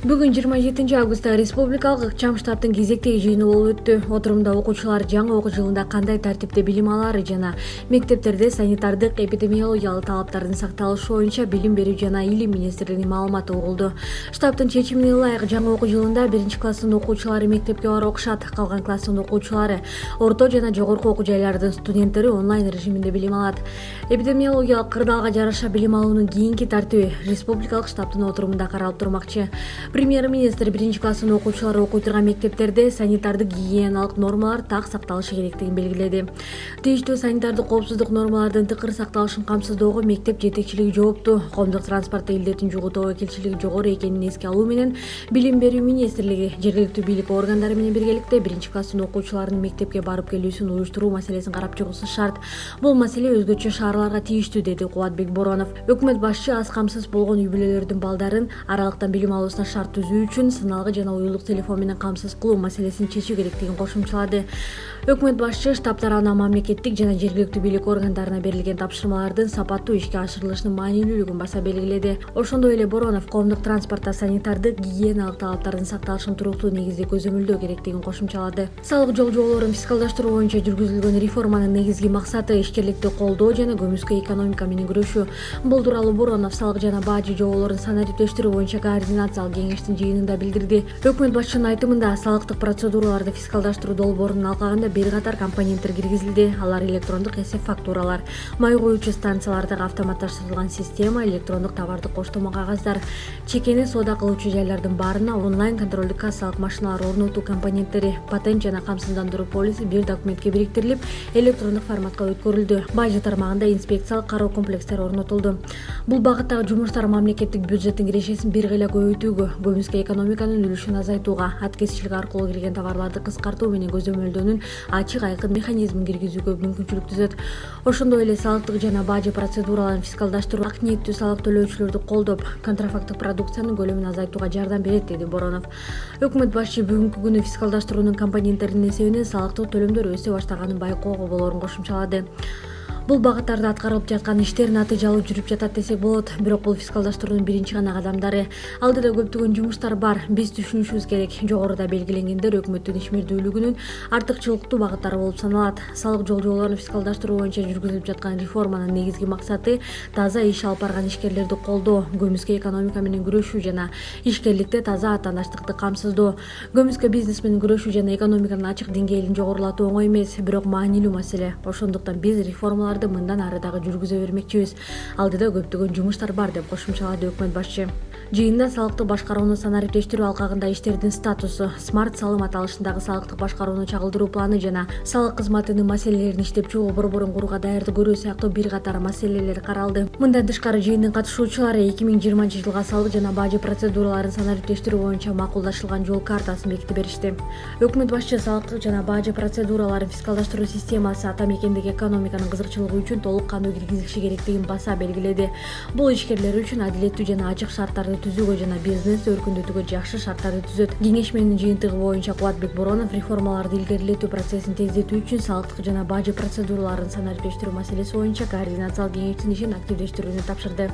Бүгүн 27 августта республикалык ыкчам штабтын кезектеги жыйыны болуп өттү. Отурумда окуучулар жаңы окуу жылында кандай тартипте билим алары жана мектептерде санитардык эпидемиологиялык талаптардын сакталышы боюнча билим берүү жана илим министрлигинин маалыматы угулду. Штабтын чечимине ылайык жаңы окуу жылында 1-класстын окуучулары мектепке барып окушат, калган класстын окуучулары орто жана жогорку окуу жайлардын студенттери онлайн режиминде билим алат. Эпидемиологиялык кырдаалга жараша билим алуунун кийинки тартиби республикалык штабтын отурумунда каралып турмакчы. Премьер-министр 1-класстын окуучулары окуй турган мектептерде санитардык гигиеналык нормалар так сакталышы керектигин белгиледи. Тийиштүү санитардык коопсуздук нормалардын тыкыр сакталышын камсыздоого мектеп жетекчилиги жоопту. Коомдук транспортто илдетин жугутуу абийчилиги жогору экенин эске алуу менен Билим берүү министрлиги жергиликтүү бийлик органдары менен биргеликте 1-класстын окуучуларынын мектепке барып келүүсүн уюштуруу маселесин карап чыгуусу шарт. Бул маселе өзгөчө шаарларга тийиштүү, деди Кубатбек Боронов. Өкмөт башчы аз камсыз болгон үй-бүлөлөрдүн балдарын аралыктан билим алуусуна шарт түзүү үчүн сыналгы жана уюлдук телефон менен камсыз кылуу маселесин чечүү керектигин кошумчалады. Өкмөт башчы штаб тарабынан мамлекеттик жана жергиликтүү бийлик органдарына берилген тапшырмалардын сапаттуу ишке ашырылышынын маанилүүлүгүн баса белгиледи. Ошондой эле Боронов коомдук транспортто санитардык гигиеналык талаптардын сакталышын туруктуу негизде көзөмөлдөө керектигин кошумчалады. Салык жол жоолорун фискалдаштыруу боюнча жүргүзүлгөн реформанын негизги максаты ишкерликти колдоо жана көмүскө экономика менен күрөшүү. Бул тууралуу Боронов салык жана бажы жоолорун санариптештирүү боюнча координациялык кеңештин жыйынында билдирди. Өкмөт башчынын айтымында салыктык процедураларды фискалдаштыруу долбоорунун алкагында бир катар компоненттер киргизилди. Алар электрондук эсеп фактуралар, май куюучу станциялардагы автоматташтырылган система, электрондук товардык коштомо кагаздар, чекени соода кылуучу жайлардын баарына онлайн контролдук кассалык машиналар орнотуу компоненттери, патент жана камсыздандыруу полиси бир документке бириктирилип, электрондук форматка өткөрүлдү. Бажы тармагында инспекциялык кароо комплекстери орнотулду. Бул багыттагы жумуштар мамлекеттик бюджеттин кирешесин бир кыйла көбөйтүүгө, көмүскө экономиканын үлүшүн азайтууга, аткезчилик аркылуу кирген товарларды кыскартуу менен көзөмөлдөөнүн ачык айкын механизмин киргизүүгө мүмкүнчүлүк түзөт. Ошондой эле салыктык жана бажы процедураларын фискалдаштыруу ак ниеттүү салык төлөөчүлөрдү колдоп, контрафакттык продукциянын көлөмүн азайтууга жардам берет, деди Боронов. Өкмөт башчы бүгүнкү күнү фискалдаштыруунун компоненттеринин эсебинен салыктык төлөмдөр өсө баштаганын байкоого болоорун кошумчалады. Бул багыттарда аткарылып жаткан иштер натыйжалуу жүрүп жатат десек болот, бирок бул фискалдаштыруунун биринчи гана кадамдары. Алдыда көптөгөн жумуштар бар. Биз түшүнүшүбүз керек. Жогоруда белгиленгендер өкмөттүн ишмердүүлүгүнүн артыкчылыктуу багыттары болуп саналат. Салык жол жоолорун фискалдаштыруу боюнча жүргүзүлүп жаткан реформанын негизги максаты таза иш алып барган ишкерлерди колдоо, көмүскө экономика менен күрөшүү жана ишкерликте таза атаандаштыкты камсыздоо. Көмүскө бизнес менен күрөшүү жана экономиканын ачык деңгээлин жогорулатуу оңой эмес, бирок маанилүү маселе. Ошондуктан биз реформалар мындан ары дагы жүргүзө бермекчибиз. Алдыда көптөгөн жумуштар бар, деп кошумчалады өкмөт башчы. Жыйында салыктык башкарууну санариптештирүү алкагында иштердин статусу, смарт салым аталышындагы салыктык башкарууну чагылдыруу планы жана салык кызматынын маселелерин иштеп чыгуу, борборун курууга даярдык көрүү сыяктуу бир катар маселелер каралды. Мындан тышкары жыйындын катышуучулары 2020-жылга салык жана бажы процедураларын санариптештирүү боюнча макулдашылган жол картасын бекитип беришти. Өкмөт башчы салыктык жана бажы процедураларын фискалдаштыруу системасы ата мекендеги экономиканын кызыкчылыгы үчүн толук кандуу киргизилиши керектигин баса белгиледи. Бул ишкерлер үчүн адилеттүү жана ачык шарттарды түзүүгө жана бизнести өркүндөтүүгө жакшы шарттарды түзөт. Кеңешменин жыйынтыгы боюнча Кубатбек Боронов реформаларды илгерилетүү процессин тездетүү үчүн салыктык жана бажы процедураларын санариптештирүү маселеси боюнча координациялык кеңештин ишин активдештирүүнү тапшырды.